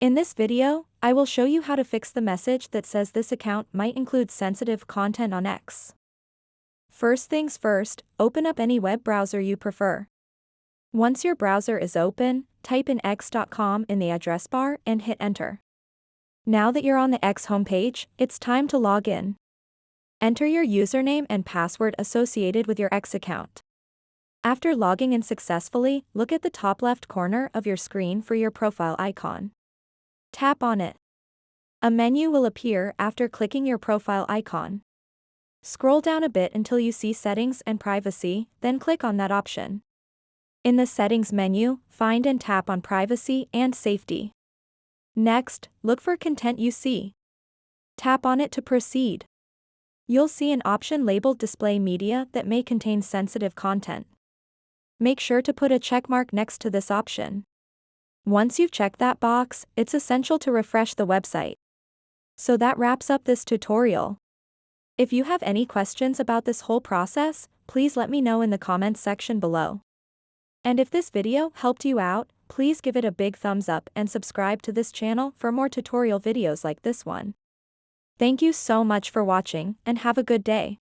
In this video, I will show you how to fix the message that says this account might include sensitive content on X. First things first, open up any web browser you prefer. Once your browser is open, type in x.com in the address bar and hit enter. Now that you're on the X homepage, it's time to log in. Enter your username and password associated with your X account. After logging in successfully, look at the top left corner of your screen for your profile icon. Tap on it. A menu will appear after clicking your profile icon. Scroll down a bit until you see Settings and Privacy, then click on that option. In the Settings menu, find and tap on Privacy and Safety. Next, look for Content You See. Tap on it to proceed. You'll see an option labeled Display Media that may contain sensitive content. Make sure to put a checkmark next to this option. Once you've checked that box, it's essential to refresh the website. So that wraps up this tutorial. If you have any questions about this whole process, please let me know in the comments section below. And if this video helped you out, please give it a big thumbs up and subscribe to this channel for more tutorial videos like this one. Thank you so much for watching and have a good day.